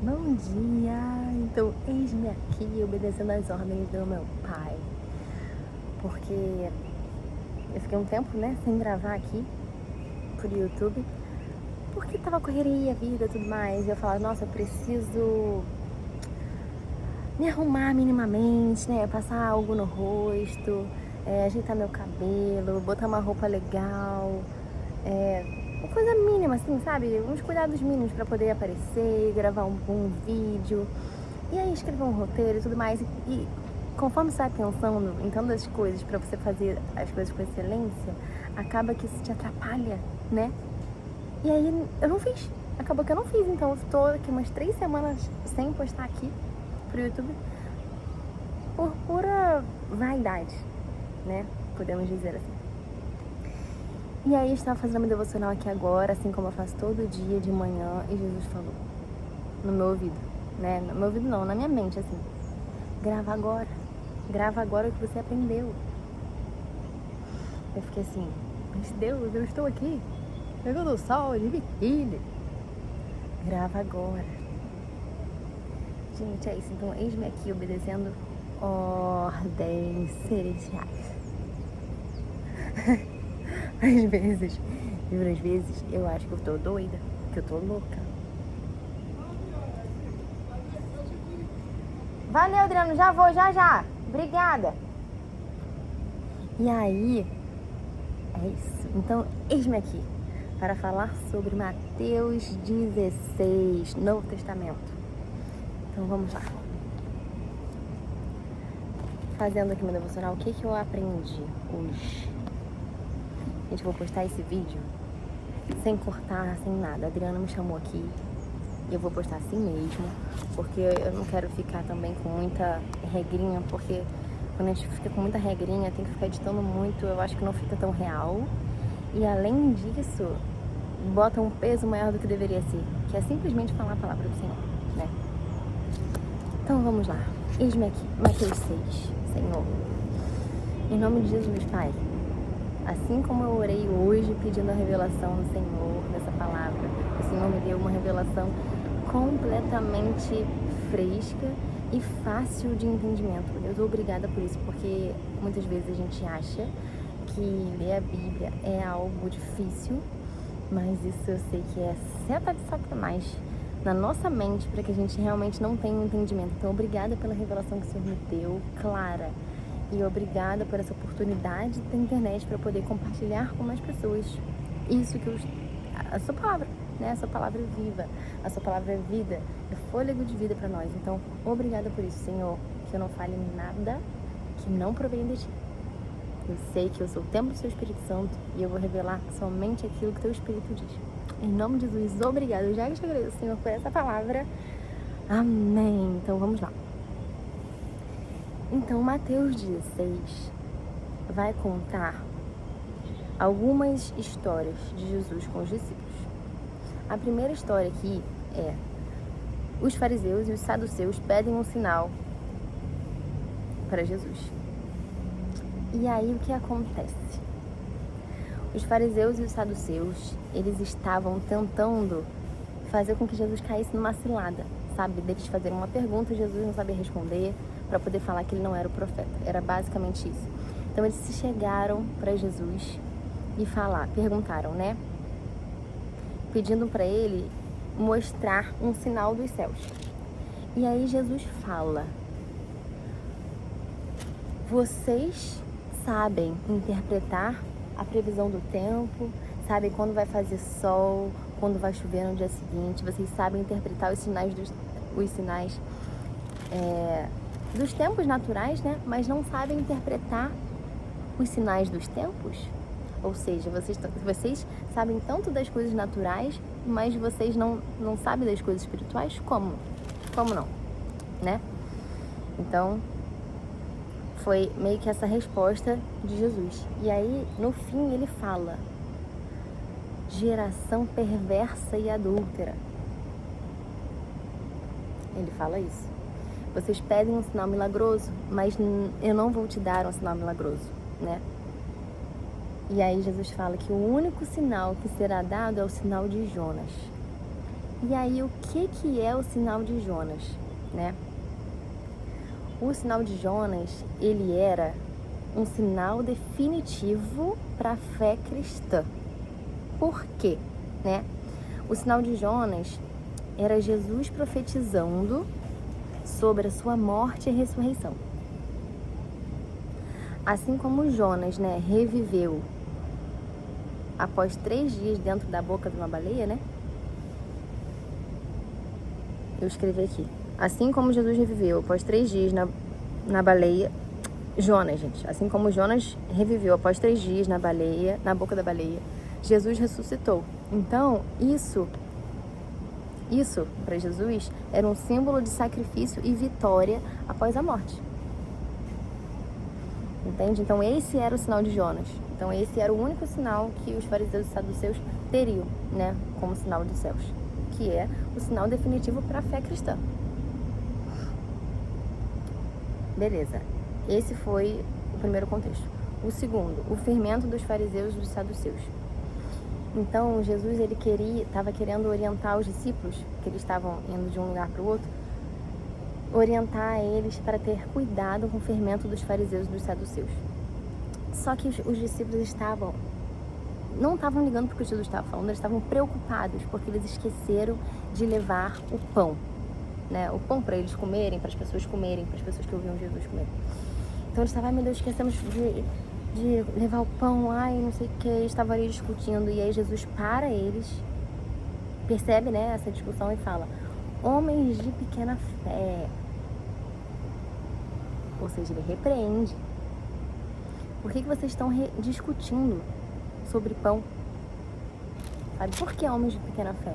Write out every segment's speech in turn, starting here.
Bom dia! Então, eis-me aqui obedecendo às ordens do meu pai. Porque eu fiquei um tempo, sem gravar aqui por YouTube. Porque tava correria, vida e tudo mais. E eu falava, nossa, eu preciso me arrumar minimamente, passar algo no rosto, ajeitar meu cabelo, botar uma roupa legal. Uma coisa mínima, assim, sabe? Uns cuidados mínimos pra poder aparecer, gravar um vídeo. E aí escrever um roteiro e tudo mais. E conforme você vai pensando em tantas coisas pra você fazer as coisas com excelência, acaba que isso te atrapalha, né? E aí eu não fiz. Acabou que eu não fiz. Então eu tô aqui umas 3 semanas sem postar aqui pro YouTube por pura vaidade, né? Podemos dizer assim. E aí eu estava fazendo meu devocional aqui agora, assim como eu faço todo dia de manhã, e Jesus falou no meu ouvido, né? No meu ouvido não, na minha mente, assim. Grava agora o que você aprendeu. Eu fiquei assim, mas Deus, eu estou aqui, pegando o sol de biquíni. Grava agora. Gente, é isso, então eis-me aqui obedecendo ordens celestiais. Às vezes, eu acho que eu tô doida, que eu tô louca. Valeu, Adriano, já vou, já. Obrigada. E aí, é isso. Então, eis-me aqui para falar sobre Mateus 16, Novo Testamento. Então, vamos lá. Fazendo aqui meu devocional, o que eu aprendi hoje? Gente, eu vou postar esse vídeo sem cortar, sem nada. A Adriana me chamou aqui e eu vou postar assim mesmo, porque eu não quero ficar também com muita regrinha, porque quando a gente fica com muita regrinha, tem que ficar editando muito, eu acho que não fica tão real. E além disso, bota um peso maior do que deveria ser, que é simplesmente falar a palavra do Senhor, né? Então vamos lá. Eis-me aqui, Mateus 6, Senhor. Em nome de Jesus, Pai. Assim como eu orei hoje pedindo a revelação do Senhor, dessa palavra, o Senhor me deu uma revelação completamente fresca e fácil de entendimento. Deus, obrigada por isso, porque muitas vezes a gente acha que ler a Bíblia é algo difícil, mas isso eu sei que é seta de Satanás na nossa mente para que a gente realmente não tenha um entendimento. Então, obrigada pela revelação que o Senhor me deu, clara. E obrigada por essa oportunidade da internet para poder compartilhar com mais pessoas isso que a sua palavra, né? A sua palavra é viva, a sua palavra é vida, é fôlego de vida para nós. Então, obrigada por isso, Senhor, que eu não fale nada que não provenha de Ti. Eu sei que eu sou o templo do Seu Espírito Santo e eu vou revelar somente aquilo que Teu Espírito diz. Em nome de Jesus, obrigada. Eu já te agradeço, Senhor, por essa palavra. Amém. Então, vamos lá. Então, Mateus 16 vai contar algumas histórias de Jesus com os discípulos. A primeira história aqui é: os fariseus e os saduceus pedem um sinal para Jesus. E aí o que acontece? Os fariseus e os saduceus, eles estavam tentando fazer com que Jesus caísse numa cilada, sabe? Deles fazerem uma pergunta e Jesus não sabia responder, para poder falar que ele não era o profeta. Era basicamente isso. Então eles se chegaram para Jesus e perguntaram, né? Pedindo para ele mostrar um sinal dos céus. E aí Jesus fala: vocês sabem interpretar a previsão do tempo, sabem quando vai fazer sol, quando vai chover no dia seguinte, vocês sabem interpretar os sinais dos tempos naturais, né? Mas não sabem interpretar os sinais dos tempos. Ou seja, vocês sabem tanto das coisas naturais, mas vocês não sabem das coisas espirituais? Como? Como não? Né? Então, foi meio que essa resposta de Jesus. E aí, no fim, ele fala: geração perversa e adúltera. Ele fala isso. Vocês pedem um sinal milagroso, mas eu não vou te dar um sinal milagroso, né? E aí Jesus fala que o único sinal que será dado é o sinal de Jonas. E aí, o que é o sinal de Jonas, né? O sinal de Jonas, ele era um sinal definitivo para a fé cristã. Por quê, né? O sinal de Jonas era Jesus profetizando sobre a sua morte e ressurreição. Assim como Jonas, né, reviveu após 3 dias dentro da boca de uma baleia, né? Eu escrevi aqui. Assim como Jesus reviveu após 3 dias na baleia... Jonas, gente. Assim como Jonas reviveu após 3 dias na boca da baleia, Jesus ressuscitou. Então, isso para Jesus era um símbolo de sacrifício e vitória após a morte. Entende? Então, esse era o sinal de Jonas. Então, esse era o único sinal que os fariseus e saduceus teriam, né, como sinal dos céus, que é o sinal definitivo para a fé cristã. Beleza. Esse foi o primeiro contexto. O segundo, o fermento dos fariseus e dos saduceus. Então, Jesus estava querendo orientar os discípulos, que eles estavam indo de um lugar para o outro, orientar eles para ter cuidado com o fermento dos fariseus e dos saduceus. Só que os discípulos não estavam ligando para o que Jesus estava falando, eles estavam preocupados, porque eles esqueceram de levar o pão, né? O pão para eles comerem, para as pessoas comerem, para as pessoas que ouviam Jesus comer. Então eles estavam, ai meu Deus, esquecemos de levar o pão, ai não sei o que, eles estavam ali discutindo, e aí Jesus para eles, percebe, né, essa discussão e fala: homens de pequena fé. Ou seja, ele repreende. Por que vocês estão discutindo sobre pão? Sabe por que homens de pequena fé?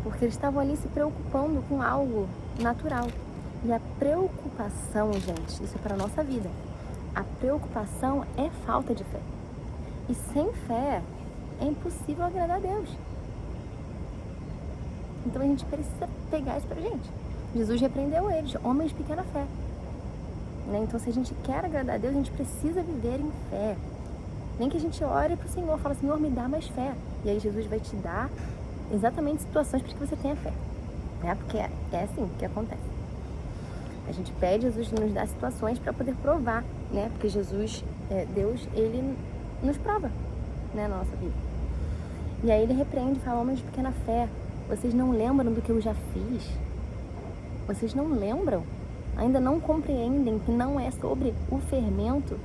Porque eles estavam ali se preocupando com algo natural. E a preocupação, gente, isso é para a nossa vida. A preocupação é falta de fé. E sem fé é impossível agradar a Deus. Então a gente precisa pegar isso pra gente. Jesus repreendeu eles, homens de pequena fé. Né? Então se a gente quer agradar a Deus, a gente precisa viver em fé. Nem que a gente ore pro Senhor, fala: Senhor, me dá mais fé. E aí Jesus vai te dar exatamente situações para que você tenha fé. Né? Porque é assim que acontece. A gente pede Jesus nos dar situações para poder provar, né? Porque Jesus, Deus, ele nos prova, né, na nossa vida. E aí ele repreende e fala: homens de pequena fé, vocês não lembram do que eu já fiz? Vocês não lembram? Ainda não compreendem que não é sobre o fermento?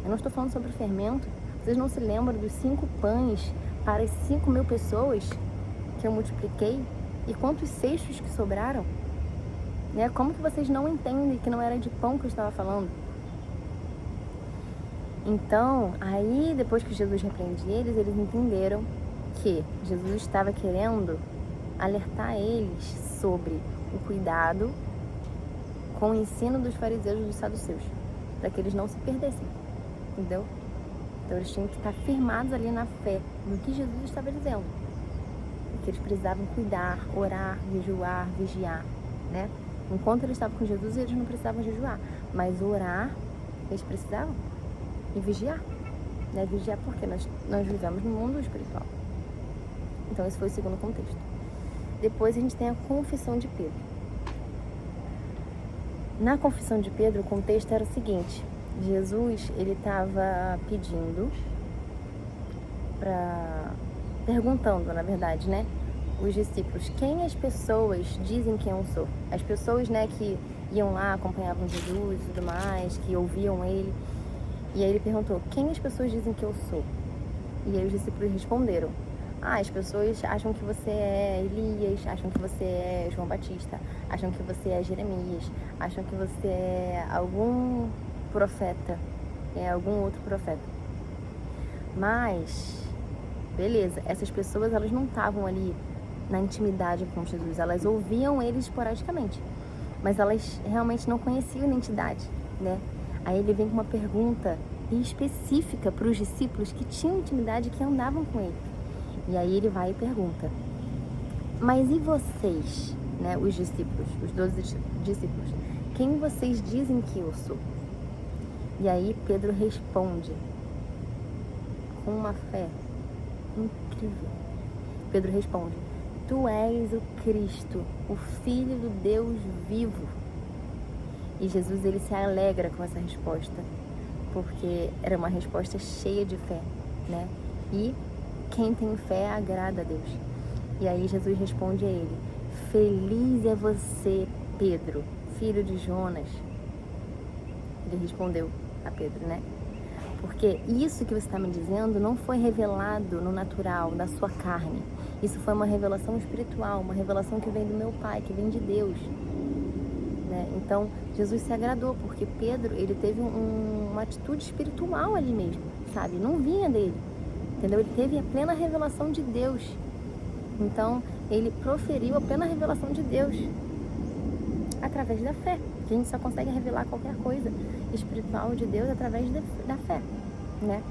Eu não estou falando sobre o fermento. Vocês não se lembram dos 5 pães para as 5.000 pessoas que eu multipliquei? E quantos cestos que sobraram? Né? Como que vocês não entendem que não era de pão que eu estava falando? Então, aí depois que Jesus repreende eles entenderam que Jesus estava querendo alertar eles sobre o cuidado com o ensino dos fariseus e dos saduceus, para que eles não se perdessem, entendeu? Então eles tinham que estar firmados ali na fé, no que Jesus estava dizendo, e que eles precisavam cuidar, orar, jejuar, vigiar, né? Enquanto eles estavam com Jesus, eles não precisavam jejuar, mas orar, eles precisavam, e vigiar, né? Vigiar porque nós vivemos no mundo espiritual. Então esse foi o segundo contexto. Depois a gente tem a confissão de Pedro. Na confissão de Pedro, o contexto era o seguinte: Jesus, ele estava perguntando, na verdade, né, os discípulos: quem as pessoas dizem que eu sou? As pessoas, né, que iam lá, acompanhavam Jesus e tudo mais, que ouviam ele. E aí ele perguntou: quem as pessoas dizem que eu sou? E aí os discípulos responderam: as pessoas acham que você é Elias, acham que você é João Batista, acham que você é Jeremias, acham que você é algum profeta, algum outro profeta. Mas, beleza, essas pessoas, elas não estavam ali na intimidade com Jesus, elas ouviam ele esporadicamente, mas elas realmente não conheciam a identidade, né? Aí ele vem com uma pergunta específica para os discípulos que tinham intimidade, que andavam com ele. E aí ele vai e pergunta: mas e vocês, né, os discípulos, os 12 discípulos, quem vocês dizem que eu sou? E aí Pedro responde com uma fé incrível. Pedro responde: tu és o Cristo, o Filho do Deus vivo. E Jesus, ele se alegra com essa resposta, porque era uma resposta cheia de fé, né? E quem tem fé agrada a Deus. E aí Jesus responde a ele: feliz é você, Pedro, filho de Jonas. Ele respondeu a Pedro, né? Porque isso que você está me dizendo não foi revelado no natural, da sua carne. Isso foi uma revelação espiritual, uma revelação que vem do meu Pai, que vem de Deus. Né? Então, Jesus se agradou, porque Pedro, ele teve uma atitude espiritual ali mesmo, sabe? Não vinha dele, entendeu? Ele teve a plena revelação de Deus. Então, ele proferiu a plena revelação de Deus através da fé. A gente só consegue revelar qualquer coisa espiritual de Deus através da fé, né?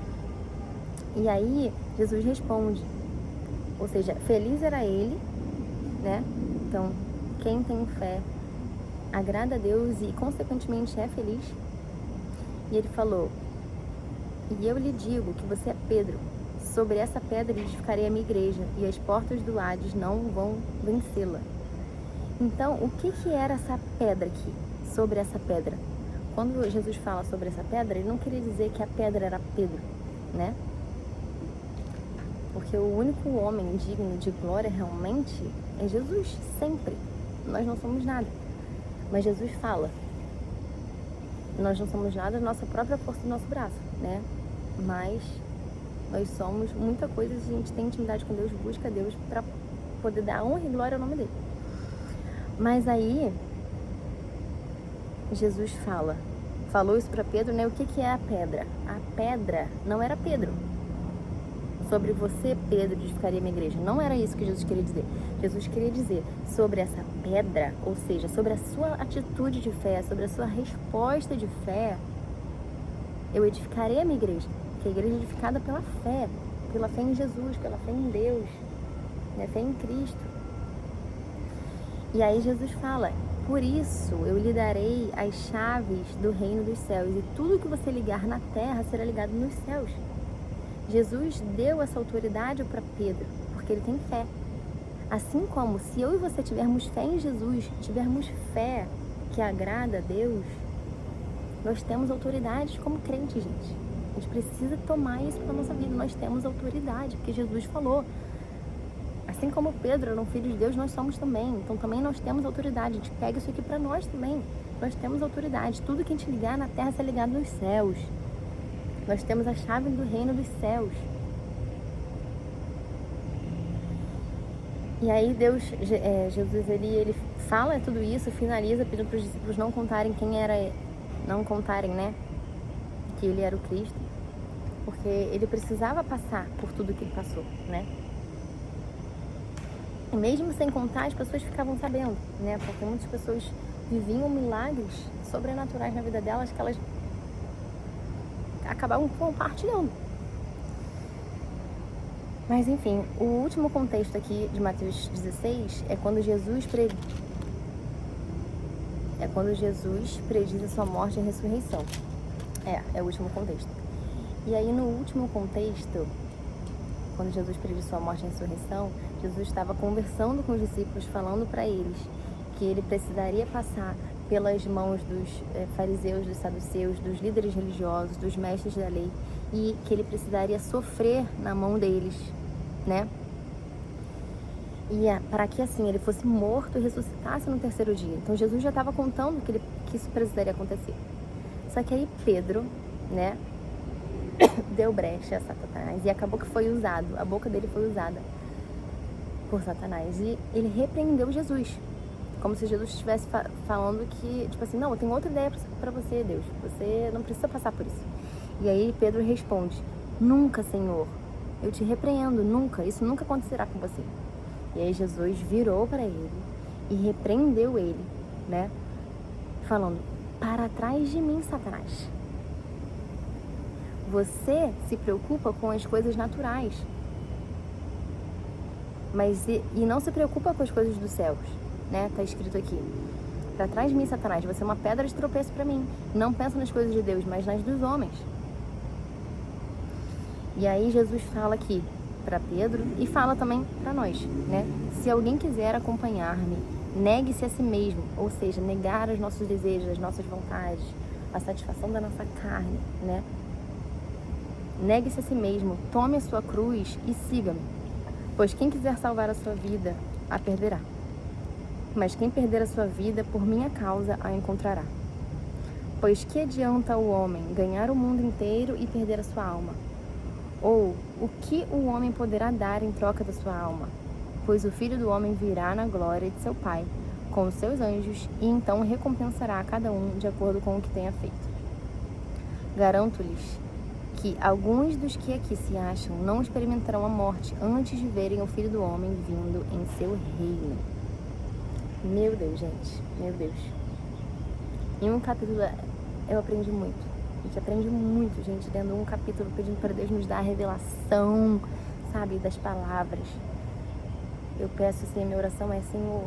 E aí, Jesus responde, ou seja, feliz era ele, né? Então, quem tem fé agrada a Deus e, consequentemente, é feliz. E ele falou: e eu lhe digo que você é Pedro, sobre essa pedra edificarei a minha igreja, e as portas do Hades não vão vencê-la. Então, o que era essa pedra aqui? Sobre essa pedra. Quando Jesus fala sobre essa pedra, ele não queria dizer que a pedra era Pedro, né? Porque o único homem digno de glória realmente é Jesus, sempre. Nós não somos nada. Mas Jesus fala: nós não somos nada da nossa própria força do nosso braço, né? Mas nós somos muita coisa, a gente tem intimidade com Deus, busca Deus para poder dar honra e glória ao nome dele. Mas aí, Jesus falou isso para Pedro, né? O que é a pedra? A pedra não era Pedro. Sobre você, Pedro, edificaria minha igreja. Não era isso que Jesus queria dizer. Jesus queria dizer sobre essa pedra, ou seja, sobre a sua atitude de fé, sobre a sua resposta de fé, eu edificarei a minha igreja. Porque a igreja é edificada pela fé em Jesus, pela fé em Deus, né? Fé em Cristo. E aí Jesus fala: por isso eu lhe darei as chaves do reino dos céus, e tudo que você ligar na terra será ligado nos céus. Jesus deu essa autoridade para Pedro, porque ele tem fé. Assim como se eu e você tivermos fé em Jesus, tivermos fé que agrada a Deus, nós temos autoridade como crentes, gente. A gente precisa tomar isso para a nossa vida. Nós temos autoridade, porque Jesus falou. Assim como Pedro era um filho de Deus, nós somos também. Então também nós temos autoridade. A gente pega isso aqui para nós também. Nós temos autoridade. Tudo que a gente ligar na terra será ligado nos céus. Nós temos a chave do reino dos céus. E aí Jesus, ele fala tudo isso, finaliza pedindo para os discípulos não contarem né, que ele era o Cristo, porque ele precisava passar por tudo que ele passou, né? E mesmo sem contar, as pessoas ficavam sabendo, né? Porque muitas pessoas viviam milagres sobrenaturais na vida delas que elas acabavam compartilhando. Mas enfim, o último contexto aqui de Mateus 16 é quando Jesus prediz a sua morte e a ressurreição. É o último contexto. E aí no último contexto, quando Jesus prediz sua morte e a ressurreição, Jesus estava conversando com os discípulos, falando para eles que ele precisaria passar pelas mãos dos fariseus, dos saduceus, dos líderes religiosos, dos mestres da lei, e que ele precisaria sofrer na mão deles, né? E para que assim ele fosse morto e ressuscitasse no terceiro dia. Então Jesus já estava contando que isso precisaria acontecer. Só que aí Pedro, né, deu brecha a Satanás e acabou que foi usado, a boca dele foi usada por Satanás, e ele repreendeu Jesus. Como se Jesus estivesse falando que, tipo assim, não, eu tenho outra ideia para você, Deus. Você não precisa passar por isso. E aí Pedro responde: nunca, Senhor, eu te repreendo, nunca. Isso nunca acontecerá com você. E aí Jesus virou para ele e repreendeu ele, né? Falando: para trás de mim, Satanás. Você se preocupa com as coisas naturais, mas e não se preocupa com as coisas dos céus. Né? Tá escrito aqui: para trás de mim, Satanás, você é uma pedra de tropeço para mim. Não pensa nas coisas de Deus, mas nas dos homens. E aí Jesus fala aqui para Pedro e fala também para nós, né? Se alguém quiser acompanhar-me, negue-se a si mesmo, ou seja, negar os nossos desejos, as nossas vontades, a satisfação da nossa carne, né? Negue-se a si mesmo, tome a sua cruz e siga-me. Pois quem quiser salvar a sua vida, a perderá. Mas quem perder a sua vida, por minha causa, a encontrará. Pois que adianta o homem ganhar o mundo inteiro e perder a sua alma? Ou o que o homem poderá dar em troca da sua alma? Pois o Filho do Homem virá na glória de seu Pai, com os seus anjos, e então recompensará a cada um de acordo com o que tenha feito. Garanto-lhes que alguns dos que aqui se acham não experimentarão a morte antes de verem o Filho do Homem vindo em seu reino. Meu Deus, gente, meu Deus. Em um capítulo eu aprendi muito. A gente aprende muito, gente, lendo um capítulo, pedindo para Deus nos dar a revelação, sabe, das palavras. Eu peço, assim, a minha oração é: Senhor,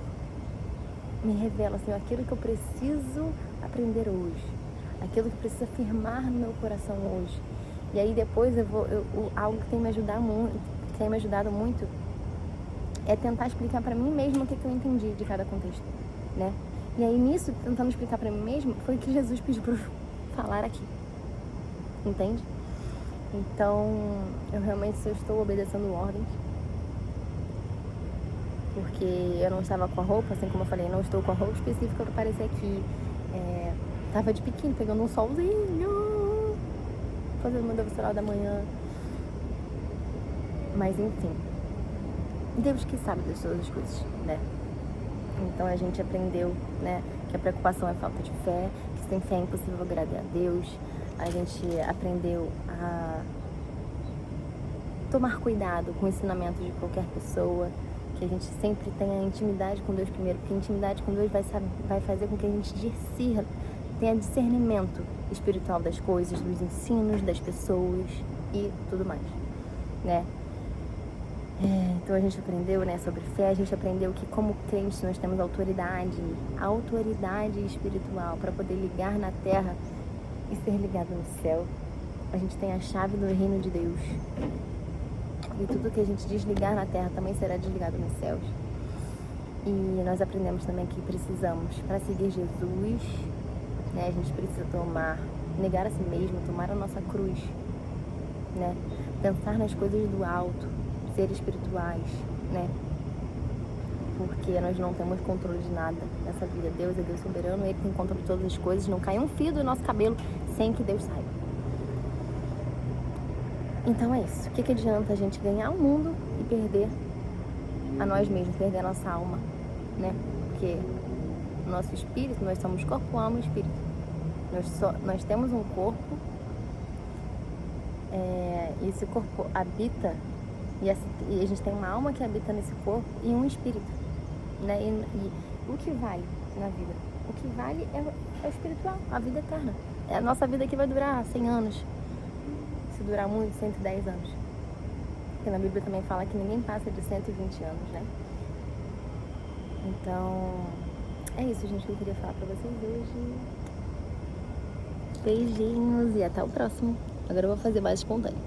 me revela, Senhor, aquilo que eu preciso aprender hoje, aquilo que precisa firmar no meu coração hoje. E aí depois algo que tem me ajudado muito é tentar explicar para mim mesma o que eu entendi de cada contexto, né? E aí nisso, tentando explicar para mim mesma, foi o que Jesus pediu para eu falar aqui, entende? Então, eu realmente estou obedecendo ordens, porque eu não estava com a roupa, assim como eu falei, não estou com a roupa específica para aparecer aqui. Tava de biquíni, pegando um solzinho, fazendo meu devocional da manhã. Mas enfim, Deus que sabe de todas as coisas, né? Então a gente aprendeu, né, que a preocupação é falta de fé, que sem fé é impossível agradar a Deus. A gente aprendeu a tomar cuidado com o ensinamento de qualquer pessoa, que a gente sempre tenha intimidade com Deus primeiro, porque a intimidade com Deus vai fazer com que a gente tenha discernimento espiritual das coisas, dos ensinos, das pessoas e tudo mais, né? Então a gente aprendeu, né, sobre fé, a gente aprendeu que como crentes nós temos autoridade espiritual para poder ligar na terra e ser ligado no céu. A gente tem a chave do reino de Deus. E tudo que a gente desligar na terra também será desligado nos céus. E nós aprendemos também que precisamos, para seguir Jesus, né, a gente precisa negar a si mesmo, tomar a nossa cruz, né, pensar nas coisas do alto, ser espirituais, né, porque nós não temos controle de nada nessa vida. Deus é Deus soberano, Ele tem controle de todas as coisas, não cai um fio do nosso cabelo sem que Deus saiba. Então é isso. O que adianta a gente ganhar o mundo e perder a nós mesmos, perder a nossa alma, né? Porque o nosso espírito, nós somos corpo, alma e espírito. Nós temos um corpo, e esse corpo habita, e a gente tem uma alma que habita nesse corpo e um espírito, né? E o que vale na vida? O que vale é o espiritual, a vida eterna. A nossa vida aqui vai durar 100 anos. Se durar muito, 110 anos. Porque na Bíblia também fala que ninguém passa de 120 anos, né? Então, é isso, gente, que eu queria falar pra vocês hoje. Beijinhos e até o próximo. Agora eu vou fazer mais espontâneo.